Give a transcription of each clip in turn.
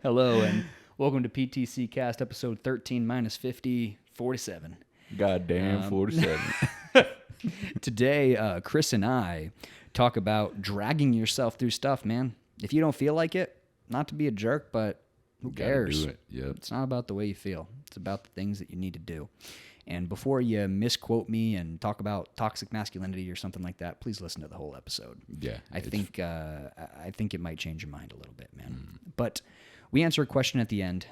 Hello, and welcome to PTC Cast, episode 13 minus 50, 47. Goddamn 47. Today, Chris and I talk about dragging yourself through stuff, man. If you don't feel like it, not to be a jerk, but who cares? Do it. Yep. It's not about the way you feel. It's about the things that you need to do. And before you misquote me and talk about toxic masculinity or something like that, please listen to the whole episode. Yeah. I think it might change your mind a little bit, man. But we answer a question at the end.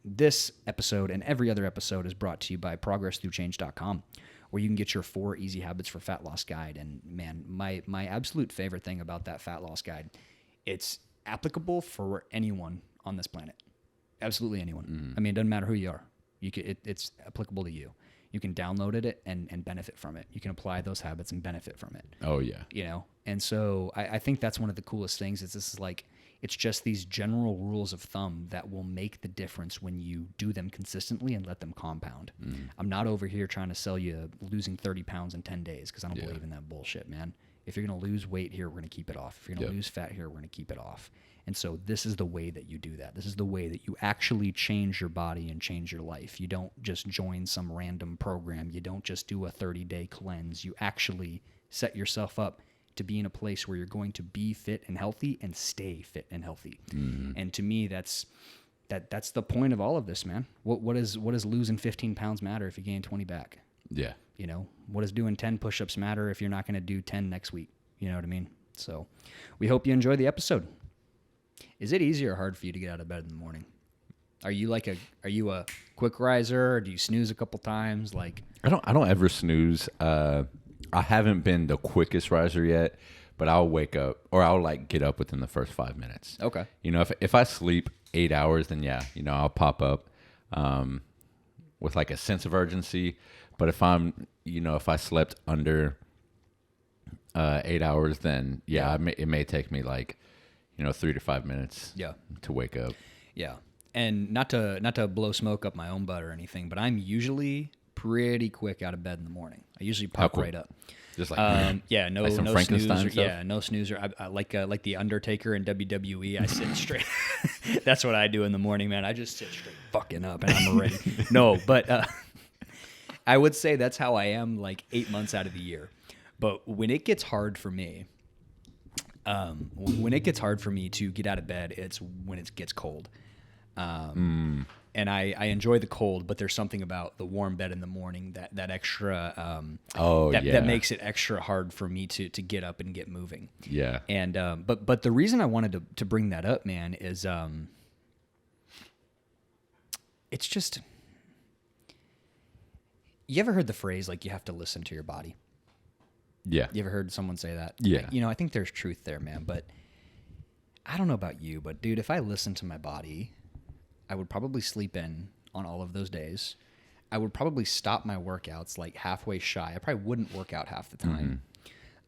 This episode and every other episode is brought to you by ProgressThroughChange.com, where you can get your 4 Easy Habits for Fat Loss guide. And man, my absolute favorite thing about that fat loss guide, it's applicable for anyone on this planet. Absolutely anyone. I mean, it doesn't matter who you are. It's applicable to you. You can download it and benefit from it. You can apply those habits and benefit from it. Oh, yeah. You know? And so I think that's one of the coolest things is this is like, it's just these general rules of thumb that will make the difference when you do them consistently and let them compound. I'm not over here trying to sell you losing 30 pounds in 10 days because I don't believe in that bullshit, man. If you're going to lose weight here, we're going to keep it off. If you're going to lose fat here, we're going to keep it off. And so this is the way that you do that. This is the way that you actually change your body and change your life. You don't just join some random program. You don't just do a 30-day cleanse. You actually set yourself up to be in a place where you're going to be fit and healthy and stay fit and healthy. And to me, that's the point of all of this, man. What does losing 15 pounds matter if you gain 20 back? Yeah. You know, what does doing 10 push-ups matter if you're not going to do 10 next week? You know what I mean? So we hope you enjoy the episode. Is it easy or hard for you to get out of bed in the morning? Are you a quick riser, or do you snooze a couple times? Like, I don't ever snooze. I haven't been the quickest riser yet, but I'll wake up or I'll like get up within the first 5 minutes. Okay. You know, if I sleep 8 hours, then yeah, you know, I'll pop up with like a sense of urgency. But if I slept under 8 hours, then it may take me like, 3 to 5 minutes to wake up. Yeah. And not to blow smoke up my own butt or anything, but I'm usually pretty quick out of bed in the morning. I usually pop right up. Just like no like some snoozer. Frankenstein stuff? Yeah, no snoozer. I like the Undertaker in WWE. I sit straight. That's what I do in the morning, man. I just sit straight fucking up and I'm ready. No, but I would say that's how I am like 8 months out of the year. But when it gets hard for me, to get out of bed, it's when it gets cold. And I enjoy the cold, but there's something about the warm bed in the morning that extra that makes it extra hard for me to get up and get moving. Yeah. And but the reason I wanted to bring that up, man, is it's just, you ever heard the phrase like you have to listen to your body? Yeah. You ever heard someone say that? Yeah. I think there's truth there, man, but I don't know about you, but dude, if I listened to my body, I would probably sleep in on all of those days. I would probably stop my workouts like halfway shy. I probably wouldn't work out half the time.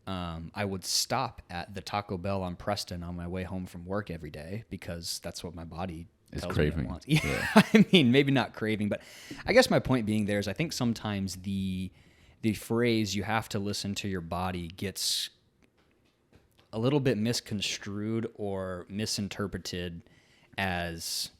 I would stop at the Taco Bell on Preston on my way home from work every day because that's what my body tells me it wants. Yeah. I mean, maybe not craving, but I guess my point being there is I think sometimes the phrase "you have to listen to your body" gets a little bit misconstrued or misinterpreted as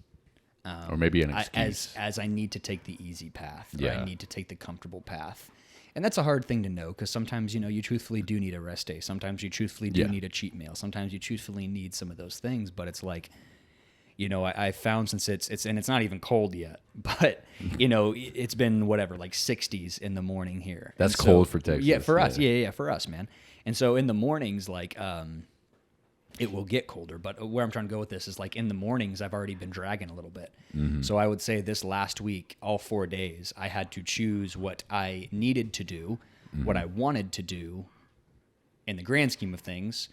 or maybe an excuse. As I need to take the easy path, or Yeah. I need to take the comfortable path. And that's a hard thing to know because sometimes, you truthfully do need a rest day. Sometimes you truthfully do need a cheat meal. Sometimes you truthfully need some of those things. But it's like, I found since it's not even cold yet, but, it's been whatever, like 60s in the morning here. That's cold for Texas. Yeah, for us. Yeah, for us, man. And so in the mornings, like, it will get colder, but where I'm trying to go with this is like in the mornings, I've already been dragging a little bit. So I would say this last week, all 4 days, I had to choose what I needed to do, what I wanted to do in the grand scheme of things,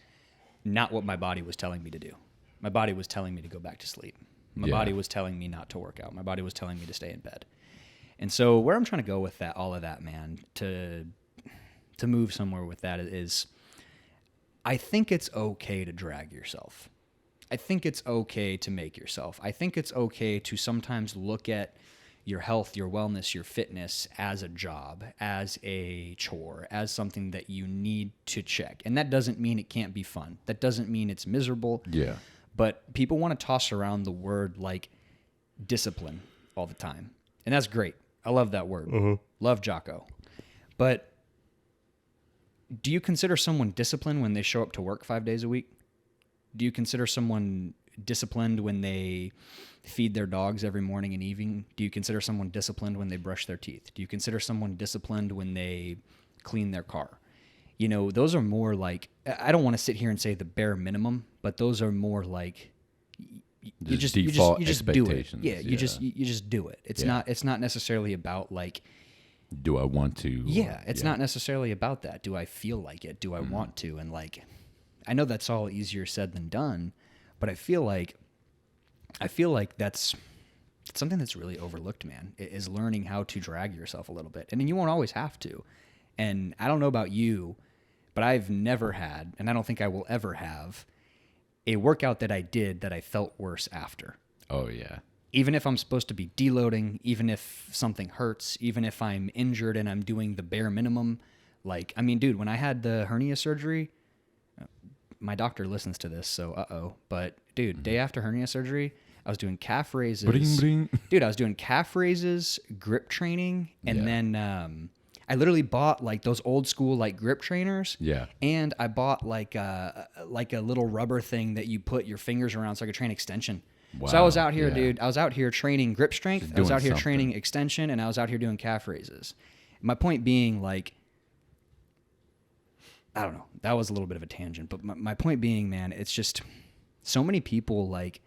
not what my body was telling me to do. My body was telling me to go back to sleep. My body was telling me not to work out. My body was telling me to stay in bed. And so where I'm trying to go with that, all of that, man, to move somewhere with that is, I think it's okay to drag yourself. I think it's okay to make yourself. I think it's okay to sometimes look at your health, your wellness, your fitness as a job, as a chore, as something that you need to check. And that doesn't mean it can't be fun. That doesn't mean it's miserable. Yeah. But people want to toss around the word like discipline all the time. And that's great. I love that word. Love Jocko. But do you consider someone disciplined when they show up to work 5 days a week? Do you consider someone disciplined when they feed their dogs every morning and evening? Do you consider someone disciplined when they brush their teeth? Do you consider someone disciplined when they clean their car? You know, those are more like, I don't want to sit here and say the bare minimum, but those are more like you just do it. Yeah, you just do it. It's not necessarily about like, do I want to? Yeah, it's not necessarily about that. Do I feel like it? Do I want to? And like, I know that's all easier said than done, but I feel like that's something that's really overlooked, man, is learning how to drag yourself a little bit. And then you won't always have to. And I don't know about you, but I've never had, and I don't think I will ever have, a workout that I did that I felt worse after. Oh, yeah. Even if I'm supposed to be deloading, even if something hurts, even if I'm injured and I'm doing the bare minimum. Like, I mean, dude, when I had the hernia surgery, my doctor listens to this, so but dude, day after hernia surgery, I was doing calf raises. Bring, bring. Dude, I was doing calf raises, grip training, and then I literally bought like those old school like grip trainers. Yeah. And I bought like a little rubber thing that you put your fingers around so I could train extension. Wow. So I was out here, dude. I was out here training grip strength. I was out here training extension, and I was out here doing calf raises. My point being, like, I don't know. That was a little bit of a tangent, but my point being, man, it's just so many people like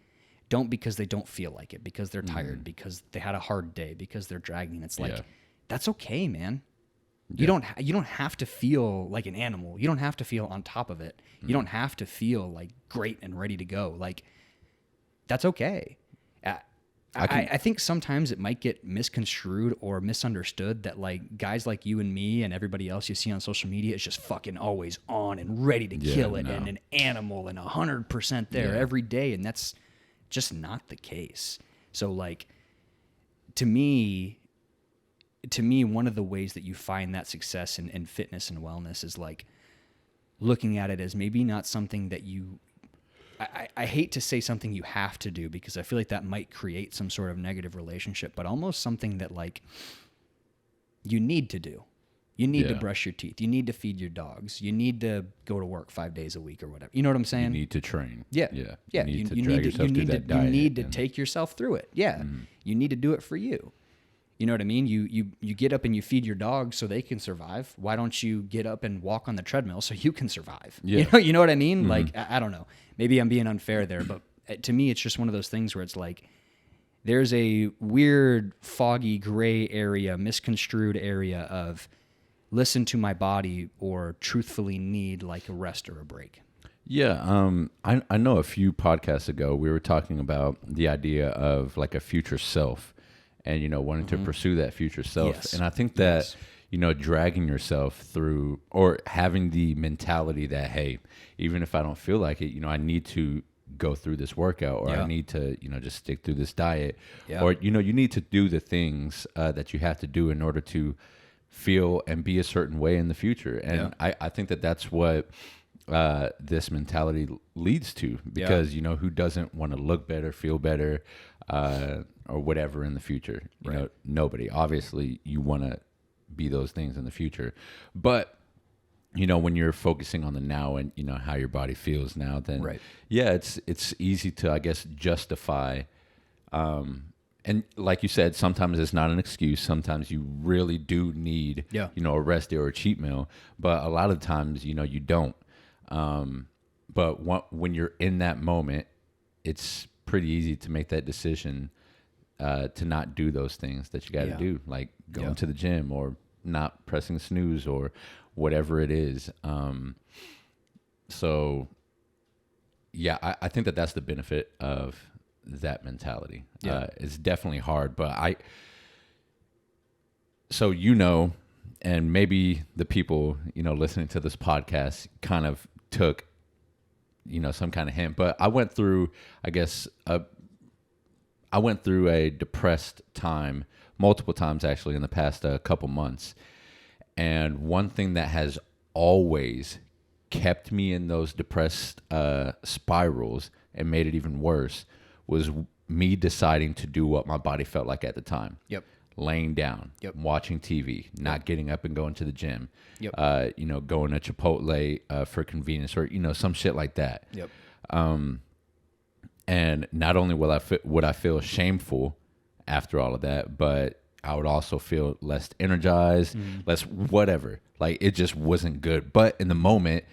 don't because they don't feel like it, because they're tired, because they had a hard day, because they're dragging. It's like that's okay, man. You don't have to feel like an animal. You don't have to feel on top of it. You don't have to feel like great and ready to go. Like that's okay. I think sometimes it might get misconstrued or misunderstood that like guys like you and me and everybody else you see on social media is just fucking always on and ready to kill it and an animal and 100% there every day, and that's just not the case. So like to me, one of the ways that you find that success in fitness and wellness is like looking at it as maybe not something that you, I hate to say something you have to do because I feel like that might create some sort of negative relationship, but almost something that like you need to do. You need to brush your teeth. You need to feed your dogs. You need to go to work 5 days a week or whatever. You know what I'm saying? You need to train. Yeah. Yeah. Yeah. You need to take yourself through it. Yeah. You need to do it for you. You know what I mean? You get up and you feed your dogs so they can survive. Why don't you get up and walk on the treadmill so you can survive? Yeah. You know what I mean? Like, I don't know. Maybe I'm being unfair there, but to me, it's just one of those things where it's like there's a weird, foggy, gray area, misconstrued area of listen to my body or truthfully need like a rest or a break. Yeah. I know a few podcasts ago, we were talking about the idea of like a future self. And, you know, wanting to pursue that future self. Yes. And I think that, you know, dragging yourself through or having the mentality that, hey, even if I don't feel like it, you know, I need to go through this workout or I need to, you know, just stick through this diet or, you know, you need to do the things that you have to do in order to feel and be a certain way in the future. And I think that that's what this mentality leads to because, you know, who doesn't want to look better, feel better, or whatever in the future. You know, nobody. Obviously, you want to be those things in the future. But, you know, when you're focusing on the now and, you know, how your body feels now, then, it's easy to, I guess, justify. And like you said, sometimes it's not an excuse. Sometimes you really do need, you know, a rest day or a cheat meal. But a lot of times, you know, you don't. But when you're in that moment, it's pretty easy to make that decision to not do those things that you got to do, like going to the gym or not pressing snooze or whatever it is. So, I think that that's the benefit of that mentality. It's definitely hard, but so, you know, and maybe the people, you know, listening to this podcast kind of took, you know, some kind of hint, but I went through, I guess, a depressed time multiple times actually in the past couple months. And one thing that has always kept me in those depressed spirals and made it even worse was me deciding to do what my body felt like at the time. Yep. Laying down, watching TV, not getting up and going to the gym, going to Chipotle for convenience, or some shit like that. Yep. And not only would I feel shameful after all of that, but I would also feel less energized, less whatever. Like, it just wasn't good. But in the moment,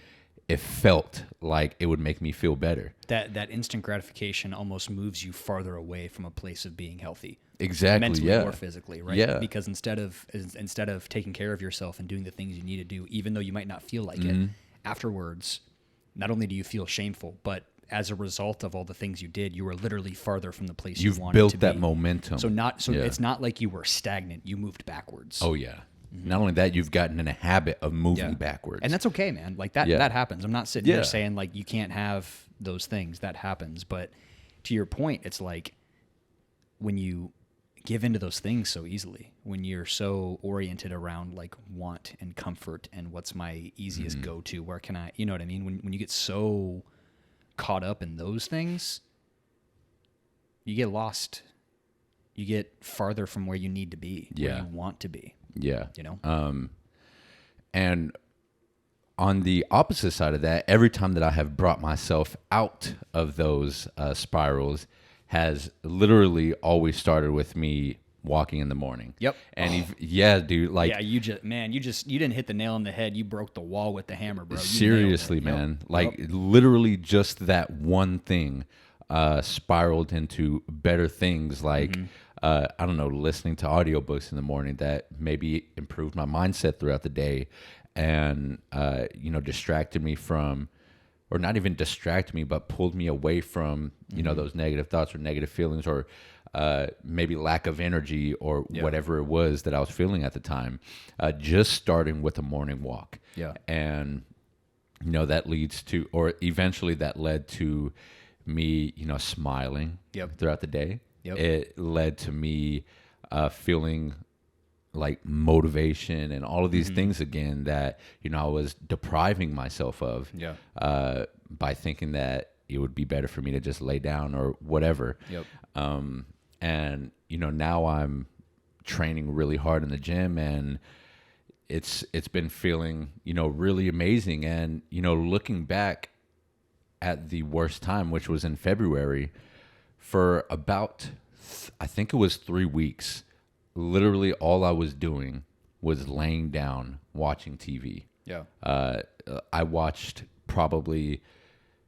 it felt like it would make me feel better. That instant gratification almost moves you farther away from a place of being healthy. Exactly. Mentally yeah. or physically, right? Yeah. Because instead of taking care of yourself and doing the things you need to do, even though you might not feel like it, afterwards, not only do you feel shameful, but as a result of all the things you did, you were literally farther from the place you wanted to be. You've built that momentum. It's not like you were stagnant. You moved backwards. Oh yeah. Not only that, you've gotten in a habit of moving backwards. And that's okay, man. Like that happens. I'm not sitting here saying like you can't have those things. That happens. But to your point, it's like when you give into those things so easily, when you're so oriented around like want and comfort and what's my easiest go-to, where can I, you know what I mean? When you get so caught up in those things, you get lost. You get farther from where you need to be, where you want to be. Yeah. And on the opposite side of that, every time that I have brought myself out of those spirals has literally always started with me walking in the morning. Yep. And dude, like, you didn't hit the nail on the head. You broke the wall with the hammer, bro. Seriously, man. Yep. Like literally just that one thing spiraled into better things, like I don't know, listening to audiobooks in the morning that maybe improved my mindset throughout the day, and distracted me from, or not even distracted me, but pulled me away from those negative thoughts or negative feelings, or maybe lack of energy, or whatever it was that I was feeling at the time. Just starting with a morning walk, and that leads to, or eventually that led to me, smiling throughout the day. It led to me feeling like motivation and all of these things again that, I was depriving myself of by thinking that it would be better for me to just lay down or whatever. And, now I'm training really hard in the gym, and it's been feeling, really amazing. And, looking back at the worst time, which was in February, for about, I think it was 3 weeks, literally all I was doing was laying down watching TV. I watched probably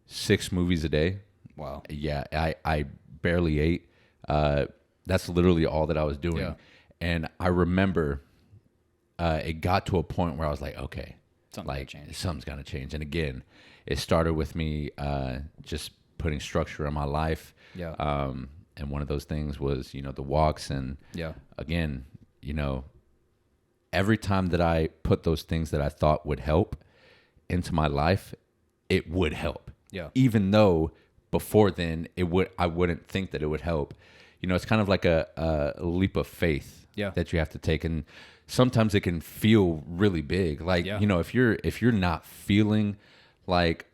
6 movies a day. Wow. Yeah, I barely ate. That's literally all that I was doing. And I remember it got to a point where I was like, okay, something's got to change. And again, it started with me just putting structure in my life. And one of those things was, the walks. And again, every time that I put those things that I thought would help into my life, it would help. Even though before then I wouldn't think that it would help. It's kind of like a leap of faith that you have to take. And sometimes it can feel really big. Like, if you're not feeling like,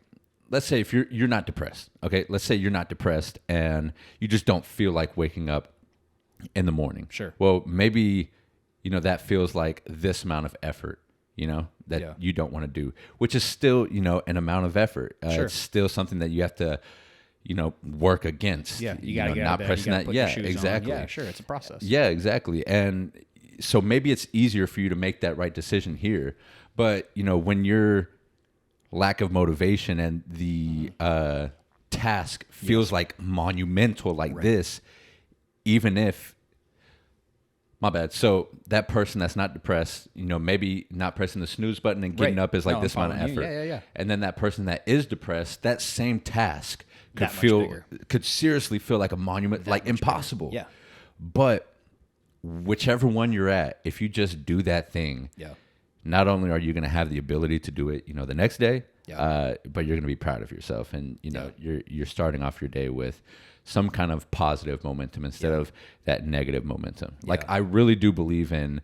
let's say if you're not depressed, okay? Let's say you're not depressed and you just don't feel like waking up in the morning. Sure. Well, maybe, that feels like this amount of effort, that you don't want to do, which is still, an amount of effort. Sure. It's still something that you have to, work against. You got to get not out of bed, pressing you that. put Yeah, your shoes exactly. on. Yeah, sure. It's a process. Yeah, exactly. And so maybe it's easier for you to make that right decision here. But, when you're lack of motivation and the task feels like monumental like this, even if, my bad. So that person that's not depressed, maybe not pressing the snooze button and getting up is like this amount of effort. Yeah. And then that person that is depressed, that same task could seriously feel like a monument, like impossible. Bigger. Yeah. But whichever one you're at, if you just do that thing, not only are you going to have the ability to do it, the next day, but you're going to be proud of yourself, and you're starting off your day with some kind of positive momentum instead of that negative momentum. Like, I really do believe in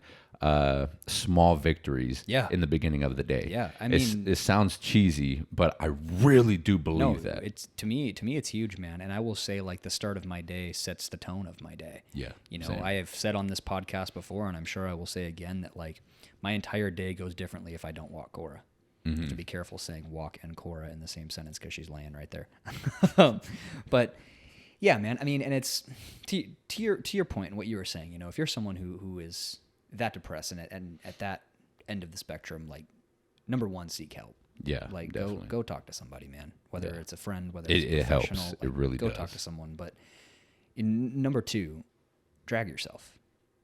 small victories Yeah. in the beginning of the day. Yeah, I mean, it sounds cheesy, but I really do no, believe that. it's to me it's huge, man. And I will say, like, the start of my day sets the tone of my day. Yeah, You know, same. I have said on this podcast before, and I'm sure I will say again, that like my entire day goes differently if I don't walk Cora. Mm-hmm. To be careful saying walk and Cora in the same sentence because she's laying right there. But yeah, man. I mean, and it's to your point and what you were saying. You know, if you're someone who is that depressed and at that end of the spectrum, like, number one, seek help. Yeah, Like, definitely. go talk to somebody, man. Whether Yeah. it's a friend, whether It it's a helps. professional, It really go does. talk to someone. But number two, drag yourself.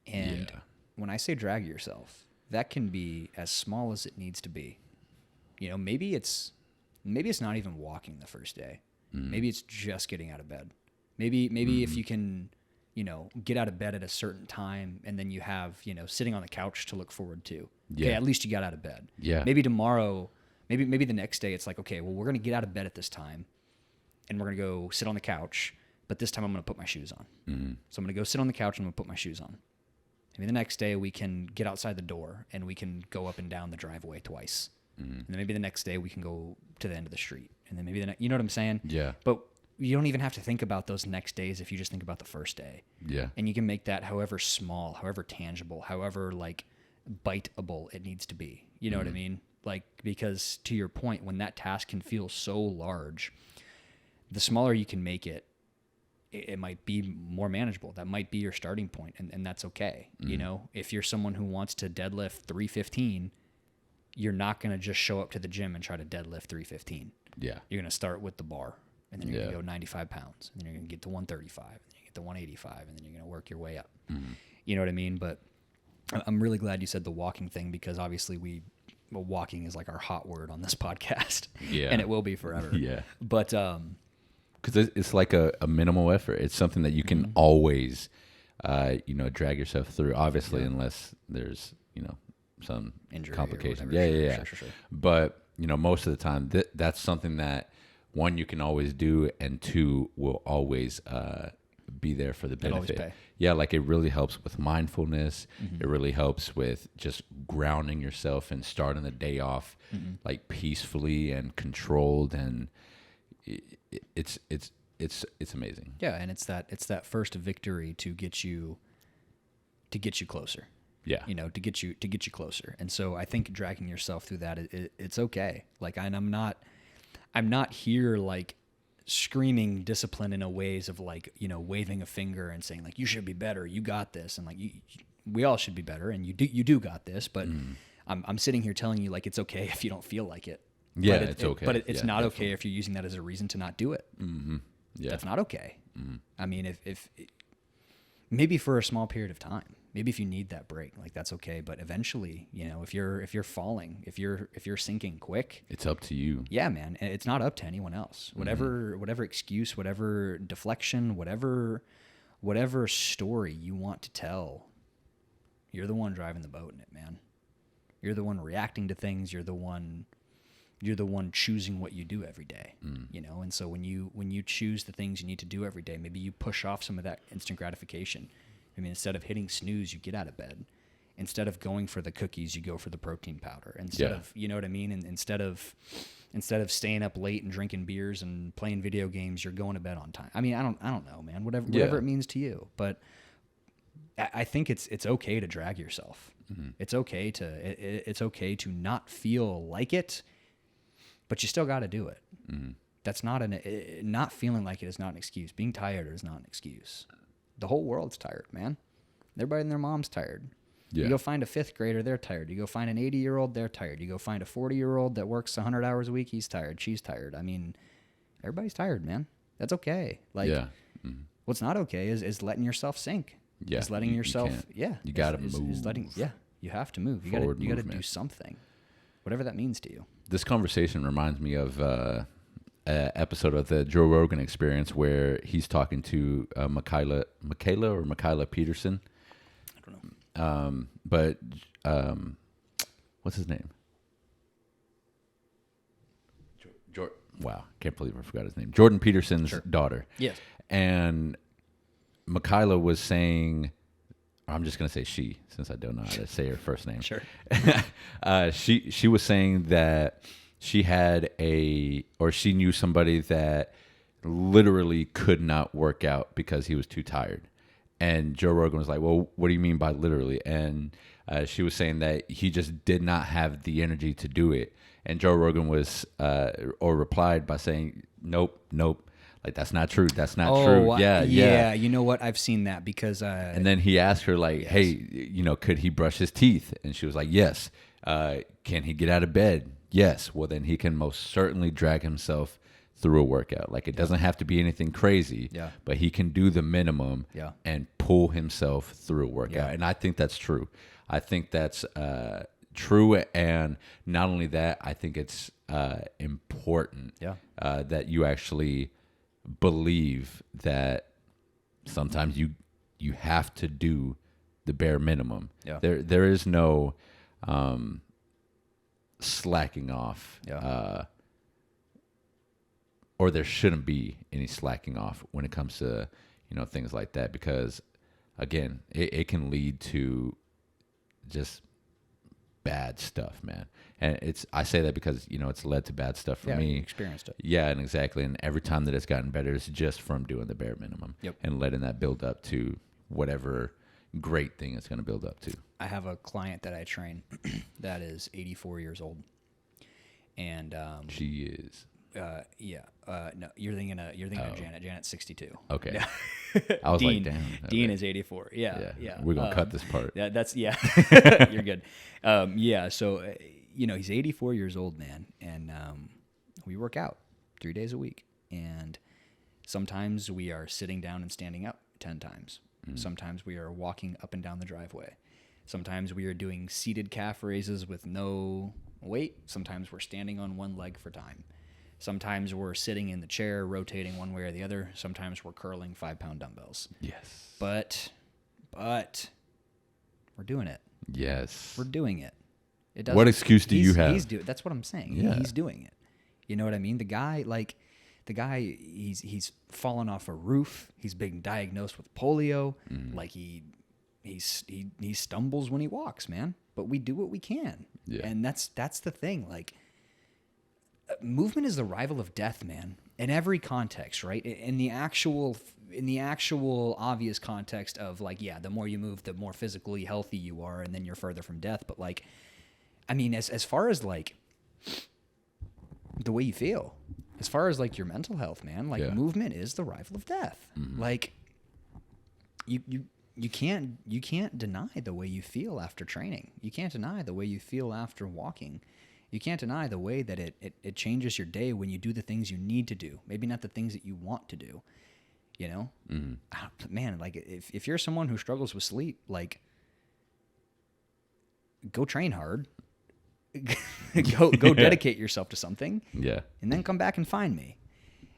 And Yeah. when I say drag yourself, that can be as small as it needs to be. You know, maybe it's not even walking the first day. Maybe it's just getting out of bed. Maybe if you can, you know, get out of bed at a certain time, and then you have, you know, sitting on the couch to look forward to. Okay, Yeah. at least you got out of bed. Yeah. Maybe tomorrow, maybe the next day, it's like, okay, well, we're gonna get out of bed at this time, and we're gonna go sit on the couch. But this time, I'm gonna put my shoes on. So I'm gonna go sit on the couch and I'm gonna put my shoes on. Maybe the next day we can get outside the door and we can go up and down the driveway twice. And then maybe the next day we can go to the end of the street. And then maybe you know what I'm saying? Yeah. But you don't even have to think about those next days if you just think about the first day. Yeah. And you can make that however small, however tangible, however like biteable it needs to be. You know what I mean? Like, because to your point, when that task can feel so large, the smaller you can make it, it might be more manageable. That might be your starting point, and that's okay. You know, if you're someone who wants to deadlift 315, you're not going to just show up to the gym and try to deadlift 315. Yeah. You're going to start with the bar, and then you're Yeah. going to go 95 pounds, and then you're going to get to 135, and then you get to 185, and then you're going to work your way up. You know what I mean? But I'm really glad you said the walking thing, because obviously walking is like our hot word on this podcast. Yeah. And it will be forever. Yeah. But Because it's like a minimal effort. It's something that you can always, you know, drag yourself through. Obviously, unless there's, you know, some Injury or complication. whatever. Yeah, Sure, yeah. sure. But you know, most of the time, that's something that, one, you can always do, and two, will always be there for the always benefit. pay. Yeah, like it really helps with mindfulness. It really helps with just grounding yourself and starting the day off like peacefully and controlled, and it's amazing. Yeah, and it's that first victory to get you closer. Yeah. You know, to get you closer. And so I think dragging yourself through that, it's okay. Like, and I'm not here like screaming discipline in a ways of like, you know, waving a finger and saying like, you should be better, you got this, and like we all should be better, and you do got this. But I'm sitting here telling you, like, it's okay if you don't feel like it. Yeah, But it's okay. But it's Yeah, not definitely. okay if you're using that as a reason to not do it. Yeah. That's not okay. I mean, if maybe for a small period of time, maybe if you need that break, like, that's okay. But eventually, you know, if you're falling, if you're sinking quick, It's up to you. yeah, man, it's not up to anyone else. Whatever excuse, whatever deflection, whatever story you want to tell, you're the one driving the boat in it, man. You're the one reacting to things. You're the one choosing what you do every day, you know? And so when you choose the things you need to do every day, maybe you push off some of that instant gratification. I mean, instead of hitting snooze, you get out of bed. Instead of going for the cookies, you go for the protein powder. Instead of, you know what I mean? And instead of staying up late and drinking beers and playing video games, you're going to bed on time. I mean, I don't know, man, whatever it means to you. But I think it's okay to drag yourself. It's okay to not feel like it, but you still got to do it. That's not not feeling like it is not an excuse. Being tired is not an excuse. The whole world's tired, man. Everybody and their mom's tired. Yeah. You go find a 5th grader, they're tired. You go find an 80-year-old, they're tired. You go find a 40-year-old that works 100 hours a week, he's tired, she's tired. I mean, everybody's tired, man. That's okay. Like, Yeah. what's not okay is letting yourself sink. Yeah. Is letting You yourself, can't. yeah. You gotta is move. letting, yeah. You have to move. You got Forward to do movement. something, whatever that means to you. This conversation reminds me of an episode of the Joe Rogan Experience where he's talking to Michaela Peterson. I don't know. But what's his name? Wow, can't believe I forgot his name. Jordan Peterson's daughter. Yes. And Michaela was saying I'm just gonna say she, since I don't know how to say her first name. Sure. She was saying that she she knew somebody that literally could not work out because he was too tired. And Joe Rogan was like, well, what do you mean by literally? And she was saying that he just did not have the energy to do it. And Joe Rogan replied by saying, nope. Like, that's not true. That's not true. Yeah. You know what? I've seen that because... and then he asked her, like, yes. Hey, could he brush his teeth? And she was like, yes. Can he get out of bed? Yes. Well, then he can most certainly drag himself through a workout. Like, it doesn't have to be anything crazy, but he can do the minimum and pull himself through a workout. And I think that's true. I think that's true. And not only that, I think it's important that you actually believe that sometimes you have to do the bare minimum. There is no slacking off. Or there shouldn't be any slacking off when it comes to, things like that, because again, it can lead to just bad stuff, man. And I say that because, it's led to bad stuff for me. Experienced it. Yeah, and exactly. And every time that it's gotten better, it's just from doing the bare minimum and letting that build up to whatever great thing it's going to build up to. I have a client that I train that is 84 years old. And she is. No, you're thinking of Janet. Janet's 62. Okay. Yeah. I was Dean, like, damn. Dean is 84. Yeah. We're going to cut this part. You're good. So, he's 84 years old, man. And we work out 3 days a week. And sometimes we are sitting down and standing up 10 times. Mm-hmm. Sometimes we are walking up and down the driveway. Sometimes we are doing seated calf raises with no weight. Sometimes we're standing on one leg for time. Sometimes we're sitting in the chair, rotating one way or the other. Sometimes we're curling 5-pound dumbbells. Yes. But we're doing it. Yes. We're doing it. What excuse do you have? That's what I'm saying. Yeah. He's doing it. You know what I mean? The guy, he's fallen off a roof. He's been diagnosed with polio. Like he stumbles when he walks, man. But we do what we can. Yeah. And that's the thing. Like, movement is the rival of death, man. In every context, right? In the actual obvious context of, like, the more you move, the more physically healthy you are, and then you're further from death. But, like, I mean, as far as, like, the way you feel, as far as, like, your mental health, man, like, movement is the rival of death. Mm-hmm. Like, you can't deny the way you feel after training. You can't deny the way you feel after walking. You can't deny the way that it changes your day when you do the things you need to do. Maybe not the things that you want to do, Mm-hmm. Man, like, if you're someone who struggles with sleep, like, go train hard, go dedicate yourself to something, and then come back and find me,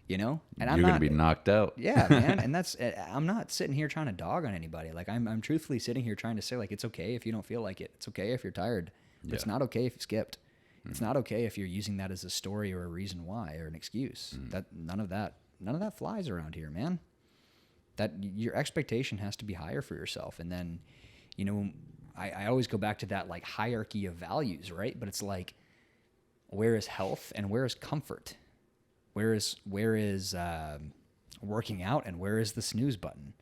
And you're going to be knocked out. Yeah, man. And I'm not sitting here trying to dog on anybody. Like, I'm truthfully sitting here trying to say, like, it's okay if you don't feel like it. It's okay if you're tired. But it's not okay if you skipped. It's not okay if you're using that as a story or a reason why or an excuse. That none of that flies around here, man. That your expectation has to be higher for yourself. And then, I always go back to that, like, hierarchy of values, right? But it's like, where is health and where is comfort? Where is working out and where is the snooze button?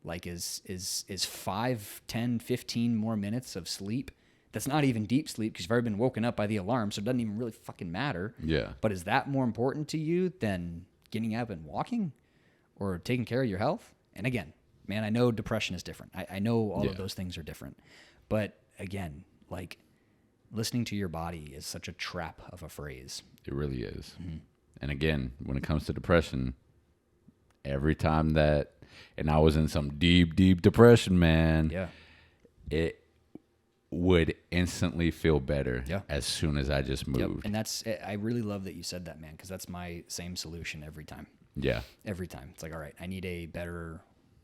Like, is 5, 10, 15 more minutes of sleep? That's not even deep sleep because you've already been woken up by the alarm, so it doesn't even really fucking matter. Yeah. But is that more important to you than getting up and walking or taking care of your health? And again, man, I know depression is different. I know all of those things are different. But again, like, listening to your body is such a trap of a phrase. It really is. Mm-hmm. And again, when it comes to depression, every time that, and I was in some deep, deep depression, man, it would instantly feel better as soon as I just moved. And I really love that you said that, man, because that's my same solution every time. Yeah. Every time. It's like, all right, I need a better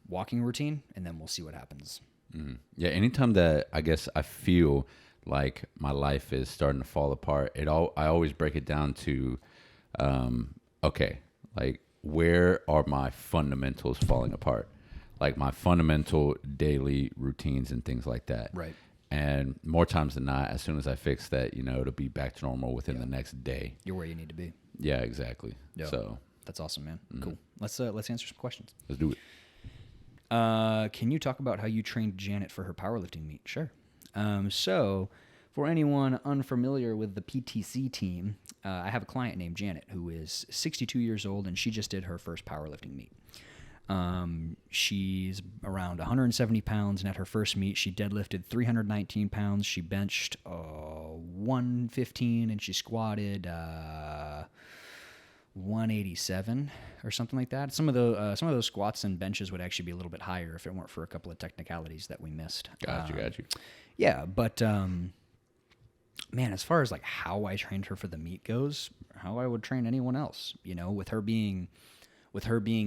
walking routine, and then we'll see what happens. Mm-hmm. Yeah, anytime that I guess I feel like my life is starting to fall apart, I always break it down to, okay, like, where are my fundamentals falling apart? like my fundamental daily routines and things like that. Right. And more times than not, as soon as I fix that, it'll be back to normal within the next day. You're where you need to be. Yeah, exactly. Yeah. So that's awesome, man. Cool. Let's answer some questions. let's do it. Can you talk about how you trained Janet for her powerlifting meet? Sure. So, for anyone unfamiliar with the PTC team, I have a client named Janet who is 62 years old, and she just did her first powerlifting meet. She's around 170 pounds, and at her first meet, she deadlifted 319 pounds. She benched 115, and she squatted 187 or something like that. Some of those squats and benches would actually be a little bit higher if it weren't for a couple of technicalities that we missed. Got you. Yeah, but man, as far as like how I trained her for the meet goes, how I would train anyone else, with her being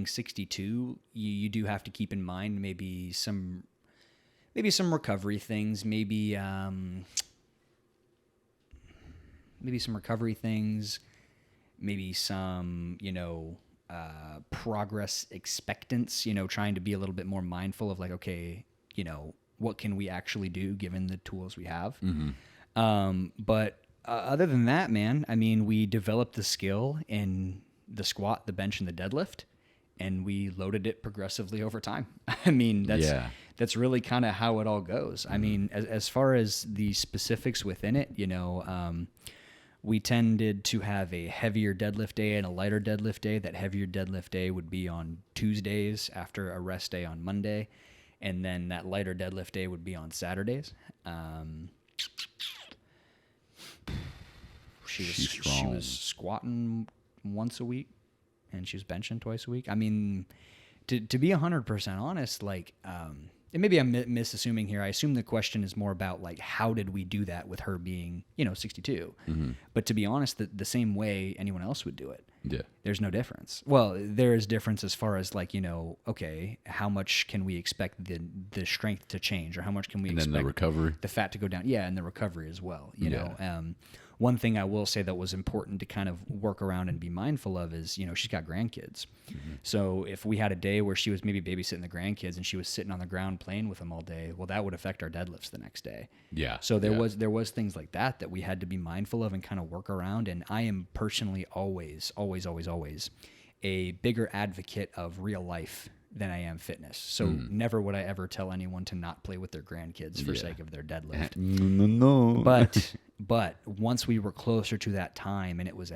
62, you do have to keep in mind maybe some recovery things, maybe some recovery things, maybe some, progress expectance, trying to be a little bit more mindful of like, okay, what can we actually do given the tools we have? Mm-hmm. But other than that, man, I mean, we developed the skill in the squat, the bench, and the deadlift, and we loaded it progressively over time. I mean, that's really kind of how it all goes. Mm-hmm. I mean, as far as the specifics within it, we tended to have a heavier deadlift day and a lighter deadlift day. That heavier deadlift day would be on Tuesdays after a rest day on Monday, and then that lighter deadlift day would be on Saturdays. She was squatting once a week, and she was benching twice a week. I mean, to be 100% honest, like, and maybe I'm misassuming here. I assume the question is more about like, how did we do that with her being, 62? Mm-hmm. But to be honest, the same way anyone else would do it. Yeah. There's no difference. Well, there is difference as far as like, okay, how much can we expect the strength to change, or how much can we expect the recovery, the fat to go down? Yeah, and the recovery as well. You Yeah. know. One thing I will say that was important to kind of work around and be mindful of is, she's got grandkids. Mm-hmm. So if we had a day where she was maybe babysitting the grandkids and she was sitting on the ground playing with them all day, well, that would affect our deadlifts the next day. Yeah. So there was things like that we had to be mindful of and kind of work around. And I am personally always a bigger advocate of real life than I am fitness. So never would I ever tell anyone to not play with their grandkids for sake of their deadlift. No. But once we were closer to that time and it was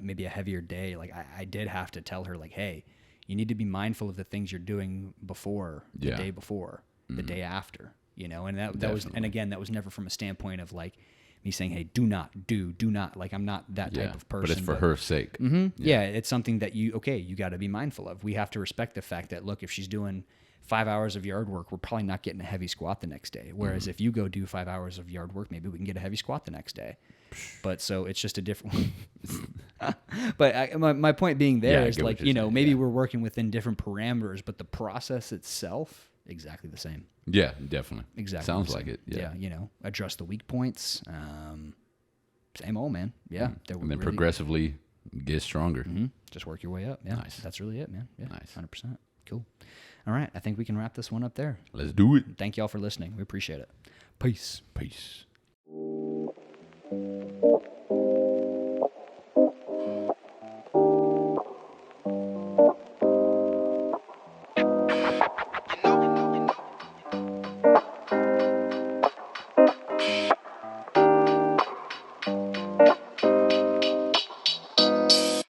maybe a heavier day, like I did have to tell her like, hey, you need to be mindful of the things you're doing before, the day before, the day after, and that was, and again, that was never from a standpoint of like me saying, hey, do not, like, I'm not that type of person. But it's for her sake. Mm-hmm, yeah, it's something that you got to be mindful of. We have to respect the fact that, look, if she's doing 5 hours of yard work, we're probably not getting a heavy squat the next day. Whereas if you go do 5 hours of yard work, maybe we can get a heavy squat the next day. But so it's just a different. But my point being there is like, maybe we're working within different parameters, but the process itself, exactly the same. Yeah, definitely. Exactly. Sounds like it. Yeah. Address the weak points. Same old, man. Yeah. And then progressively get stronger. Mm-hmm. Just work your way up. Yeah. Nice. That's really it, man. Yeah. Nice. 100%. Cool. All right. I think we can wrap this one up there. Let's do it. Thank y'all for listening. We appreciate it. Peace. Peace.